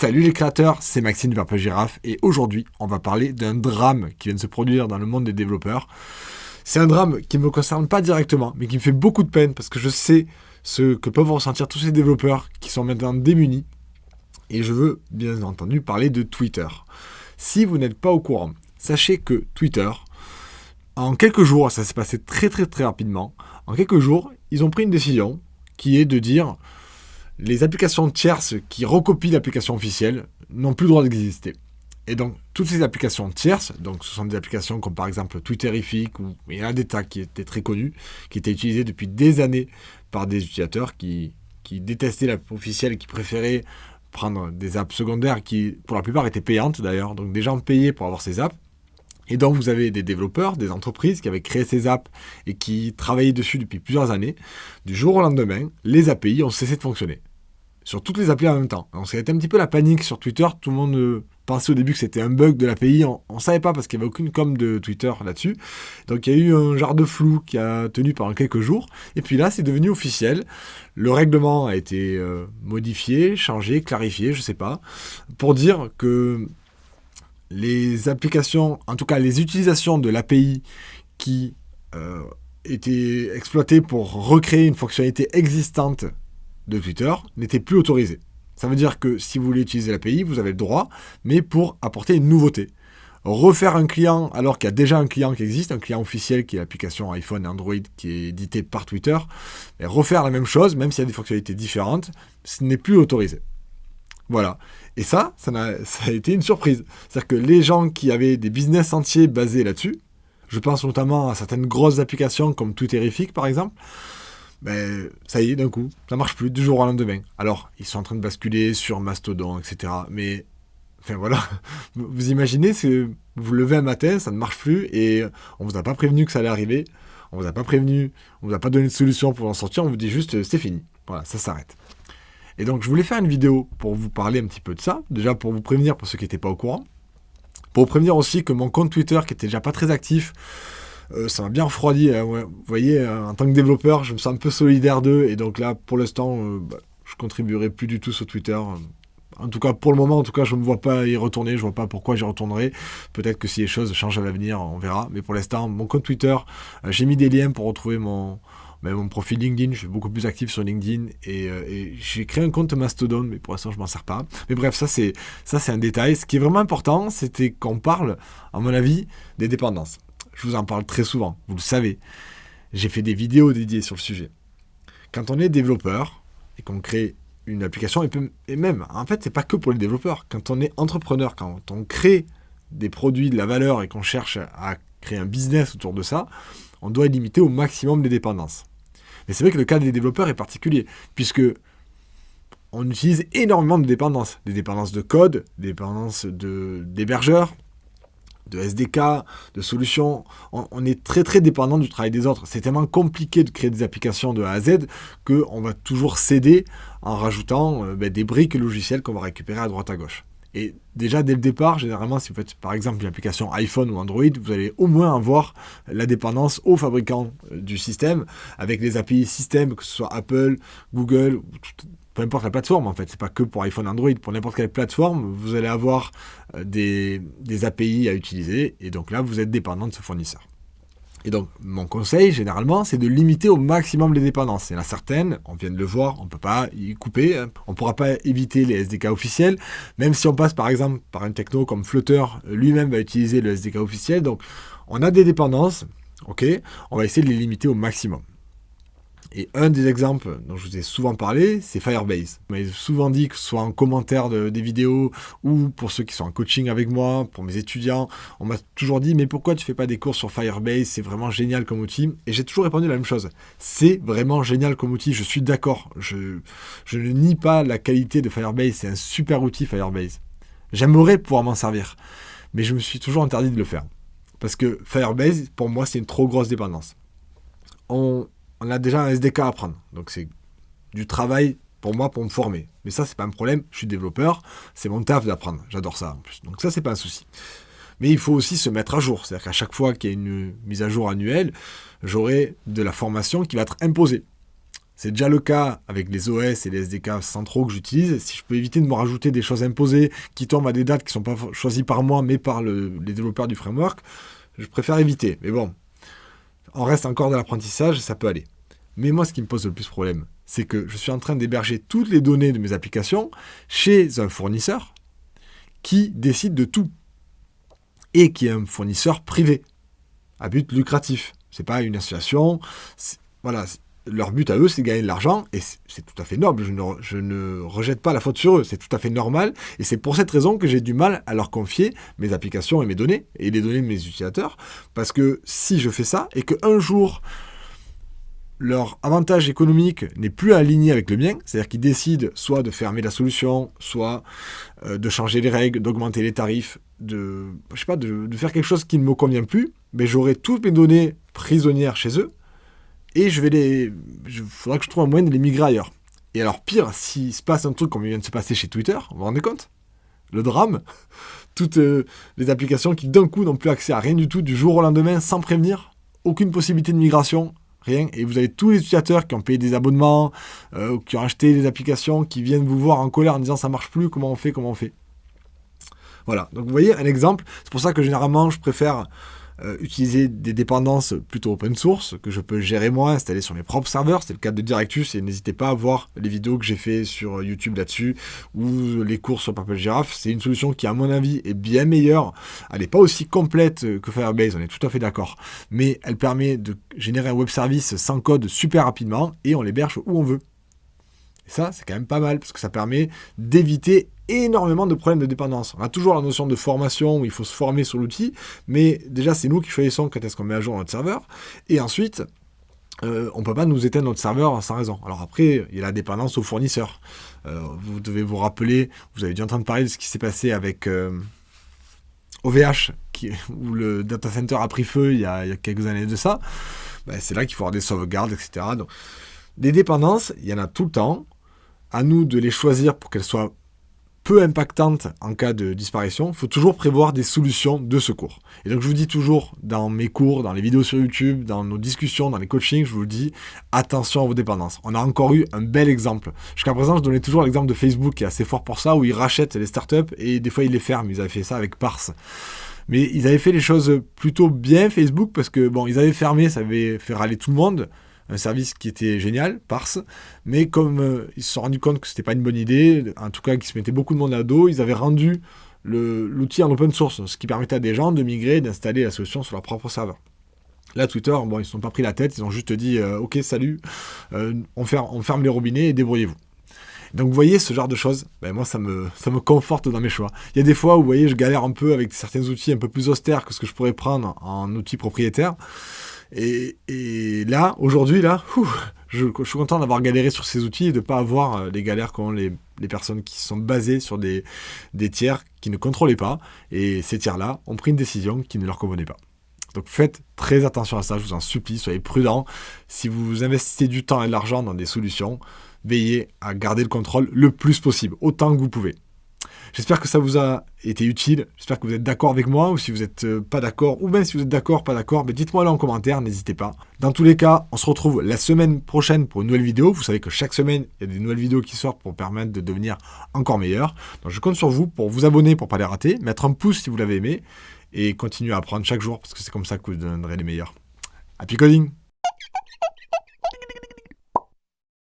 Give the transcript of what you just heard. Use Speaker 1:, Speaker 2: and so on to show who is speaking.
Speaker 1: Salut les créateurs, c'est Maxime du Purple Giraffe et aujourd'hui on va parler d'un drame qui vient de se produire dans le monde des développeurs. C'est un drame qui ne me concerne pas directement mais qui me fait beaucoup de peine parce que je sais ce que peuvent ressentir tous ces développeurs qui sont maintenant démunis et je veux bien entendu parler de Twitter. Si vous n'êtes pas au courant, sachez que Twitter, en quelques jours, ça s'est passé très rapidement, en quelques jours ils ont pris une décision qui est de dire les applications tierces qui recopient l'application officielle n'ont plus le droit d'exister. Et donc, toutes ces applications tierces, donc ce sont des applications comme par exemple Twitterific, ou il y en a des tas qui étaient très connus, qui étaient utilisés depuis des années par des utilisateurs qui détestaient l'app officielle et qui préféraient prendre des apps secondaires qui, pour la plupart, étaient payantes d'ailleurs. Donc des gens payaient pour avoir ces apps. Et donc, vous avez des développeurs, des entreprises qui avaient créé ces apps et qui travaillaient dessus depuis plusieurs années. Du jour au lendemain, les API ont cessé de fonctionner. Sur toutes les applis en même temps. Donc, ça a été un petit peu la panique sur Twitter. Tout le monde pensait au début que c'était un bug de l'API. On ne savait pas parce qu'il n'y avait aucune com de Twitter là-dessus. Donc, il y a eu un genre de flou qui a tenu pendant quelques jours. Et puis là, c'est devenu officiel. Le règlement a été modifié, changé, clarifié, je ne sais pas, pour dire que les applications, en tout cas les utilisations de l'API qui étaient exploitées pour recréer une fonctionnalité existante de Twitter n'étaient plus autorisées. Ça veut dire que si vous voulez utiliser l'API, vous avez le droit, mais pour apporter une nouveauté. Refaire un client alors qu'il y a déjà un client qui existe, un client officiel qui est l'application iPhone et Android qui est édité par Twitter, et refaire la même chose, même s'il y a des fonctionnalités différentes, ce n'est plus autorisé. Voilà. Et ça a été une surprise. C'est-à-dire que les gens qui avaient des business entiers basés là-dessus, je pense notamment à certaines grosses applications comme Twitterific par exemple, ben, ça y est, d'un coup, ça marche plus du jour au lendemain. Alors, ils sont en train de basculer sur Mastodon, etc. Mais, enfin voilà, vous imaginez, vous vous levez un matin, ça ne marche plus et on vous a pas prévenu que ça allait arriver, on vous a pas prévenu, on vous a pas donné de solution pour en sortir, on vous dit juste c'est fini. Voilà, ça s'arrête. Et donc, je voulais faire une vidéo pour vous parler un petit peu de ça, déjà pour vous prévenir pour ceux qui n'étaient pas au courant, pour vous prévenir aussi que mon compte Twitter, qui était déjà pas très actif, ça m'a bien refroidi. Ouais. Vous voyez, en tant que développeur, je me sens un peu solidaire d'eux, et donc là, pour l'instant, je contribuerai plus du tout sur Twitter. En tout cas, pour le moment, je ne me vois pas y retourner, je ne vois pas pourquoi j'y retournerai. Peut-être que si les choses changent à l'avenir, on verra. Mais pour l'instant, mon compte Twitter, j'ai mis des liens pour retrouver mon profil LinkedIn. Je suis beaucoup plus actif sur LinkedIn et j'ai créé un compte Mastodon, mais pour l'instant je m'en sers pas. Mais bref, ça c'est un détail. Ce qui est vraiment important, c'était qu'on parle, à mon avis, des dépendances. Je vous en parle très souvent, vous le savez. J'ai fait des vidéos dédiées sur le sujet. Quand on est développeur et qu'on crée une application, et même, en fait, c'est pas que pour les développeurs. Quand on est entrepreneur, quand on crée des produits, de la valeur et qu'on cherche à créer un business autour de ça, on doit limiter au maximum les dépendances. Mais c'est vrai que le cas des développeurs est particulier, puisque on utilise énormément de dépendances. Des dépendances de code, des dépendances d'hébergeurs, de SDK, de solutions. On est très dépendant du travail des autres. C'est tellement compliqué de créer des applications de A à Z qu'on va toujours céder en rajoutant des briques logicielles qu'on va récupérer à droite à gauche. Et déjà, dès le départ, généralement, si vous faites par exemple une application iPhone ou Android, vous allez au moins avoir la dépendance aux fabricants du système, avec les API système, que ce soit Apple, Google, peu importe la plateforme en fait. C'est pas que pour iPhone, Android, pour n'importe quelle plateforme, vous allez avoir des API à utiliser, et donc là, vous êtes dépendant de ce fournisseur. Et donc, mon conseil, généralement, c'est de limiter au maximum les dépendances. Il y en a certaines, on vient de le voir, on ne peut pas y couper, on ne pourra pas éviter les SDK officiels, même si on passe par exemple par une techno comme Flutter, lui-même va utiliser le SDK officiel. Donc, on a des dépendances, ok, on va essayer de les limiter au maximum. Et un des exemples dont je vous ai souvent parlé, c'est Firebase. Vous m'avez souvent dit, que ce soit en commentaire des vidéos ou pour ceux qui sont en coaching avec moi, pour mes étudiants, on m'a toujours dit « Mais pourquoi tu ne fais pas des cours sur Firebase? C'est vraiment génial comme outil. » Et j'ai toujours répondu la même chose. C'est vraiment génial comme outil, je suis d'accord. Je ne nie pas la qualité de Firebase, c'est un super outil Firebase. J'aimerais pouvoir m'en servir, mais je me suis toujours interdit de le faire. Parce que Firebase, pour moi, c'est une trop grosse dépendance. On a déjà un SDK à apprendre, donc c'est du travail pour moi pour me former. Mais ça, c'est pas un problème, je suis développeur, c'est mon taf d'apprendre, j'adore ça en plus. Donc ça, c'est pas un souci. Mais il faut aussi se mettre à jour, c'est-à-dire qu'à chaque fois qu'il y a une mise à jour annuelle, j'aurai de la formation qui va être imposée. C'est déjà le cas avec les OS et les SDK centraux que j'utilise. Si je peux éviter de me rajouter des choses imposées qui tombent à des dates qui ne sont pas choisies par moi, mais par les développeurs du framework, je préfère éviter. Mais bon, on reste encore dans l'apprentissage, ça peut aller. Mais moi, ce qui me pose le plus problème, c'est que je suis en train d'héberger toutes les données de mes applications chez un fournisseur qui décide de tout. Et qui est un fournisseur privé, à but lucratif. C'est pas une association. Voilà, leur but à eux, c'est de gagner de l'argent, et c'est tout à fait noble. Je ne rejette pas la faute sur eux, c'est tout à fait normal, et c'est pour cette raison que j'ai du mal à leur confier mes applications et mes données, et les données de mes utilisateurs, parce que si je fais ça, et qu'un jour, leur avantage économique n'est plus aligné avec le mien, c'est-à-dire qu'ils décident soit de fermer la solution, soit de changer les règles, d'augmenter les tarifs, de faire quelque chose qui ne me convient plus, mais j'aurai toutes mes données prisonnières chez eux, et il faudra que je trouve un moyen de les migrer ailleurs. Et alors pire, s'il se passe un truc comme il vient de se passer chez Twitter, vous vous rendez compte ? Le drame, toutes les applications qui d'un coup n'ont plus accès à rien du tout du jour au lendemain, sans prévenir, aucune possibilité de migration, rien, et vous avez tous les utilisateurs qui ont payé des abonnements, qui ont acheté des applications, qui viennent vous voir en colère en disant ça marche plus, comment on fait. Voilà, donc vous voyez un exemple, c'est pour ça que généralement je préfère utiliser des dépendances plutôt open source, que je peux gérer moi, installer sur mes propres serveurs, c'est le cas de Directus, et n'hésitez pas à voir les vidéos que j'ai fait sur YouTube là-dessus, ou les cours sur Purple Giraffe, c'est une solution qui à mon avis est bien meilleure, elle n'est pas aussi complète que Firebase, on est tout à fait d'accord, mais elle permet de générer un web service sans code super rapidement, et on l'héberge où on veut. Et ça, c'est quand même pas mal, parce que ça permet d'éviter énormément de problèmes de dépendance. On a toujours la notion de formation, où il faut se former sur l'outil, mais déjà, c'est nous qui choisissons quand est-ce qu'on met à jour notre serveur, et ensuite, on ne peut pas nous éteindre notre serveur sans raison. Alors après, il y a la dépendance au fournisseur. Vous devez vous rappeler, vous avez dû entendre parler de ce qui s'est passé avec OVH, où le data center a pris feu il y a quelques années de ça. Ben, c'est là qu'il faut avoir des sauvegardes, etc. Donc, des dépendances, il y en a tout le temps. À nous de les choisir pour qu'elles soient peu impactantes en cas de disparition. Il faut toujours prévoir des solutions de secours. Et donc je vous dis toujours dans mes cours, dans les vidéos sur YouTube, dans nos discussions, dans les coachings, je vous le dis, attention à vos dépendances. On a encore eu un bel exemple. Jusqu'à présent, je donnais toujours l'exemple de Facebook qui est assez fort pour ça, où ils rachètent les startups et des fois ils les ferment. Ils avaient fait ça avec Parse. Mais ils avaient fait les choses plutôt bien, Facebook, parce que bon, ils avaient fermé, ça avait fait râler tout le monde. Un service qui était génial, Parse, mais comme ils se sont rendus compte que c'était pas une bonne idée, en tout cas qu'ils se mettaient beaucoup de monde à dos, ils avaient rendu l'outil en open source, ce qui permettait à des gens de migrer et d'installer la solution sur leur propre serveur. Là, Twitter, bon, ils ne se sont pas pris la tête, ils ont juste dit ok, salut, on ferme les robinets et débrouillez-vous. Donc vous voyez ce genre de choses, ben moi ça me conforte dans mes choix. Il y a des fois où vous voyez je galère un peu avec certains outils un peu plus austères que ce que je pourrais prendre en outil propriétaire. Et là, aujourd'hui, je suis content d'avoir galéré sur ces outils et de ne pas avoir les galères qu'ont les personnes qui sont basées sur des tiers qui ne contrôlaient pas. Et ces tiers-là ont pris une décision qui ne leur convenait pas. Donc faites très attention à ça, je vous en supplie, soyez prudents. Si vous investissez du temps et de l'argent dans des solutions, veillez à garder le contrôle le plus possible, autant que vous pouvez. J'espère que ça vous a été utile, j'espère que vous êtes d'accord avec moi, ou si vous n'êtes pas d'accord, ou même si vous êtes d'accord, pas d'accord, dites-moi là en commentaire, n'hésitez pas. Dans tous les cas, on se retrouve la semaine prochaine pour une nouvelle vidéo. Vous savez que chaque semaine, il y a des nouvelles vidéos qui sortent pour permettre de devenir encore meilleur. Donc je compte sur vous pour vous abonner pour ne pas les rater, mettre un pouce si vous l'avez aimé, et continuer à apprendre chaque jour, parce que c'est comme ça que vous deviendrez les meilleurs. Happy coding!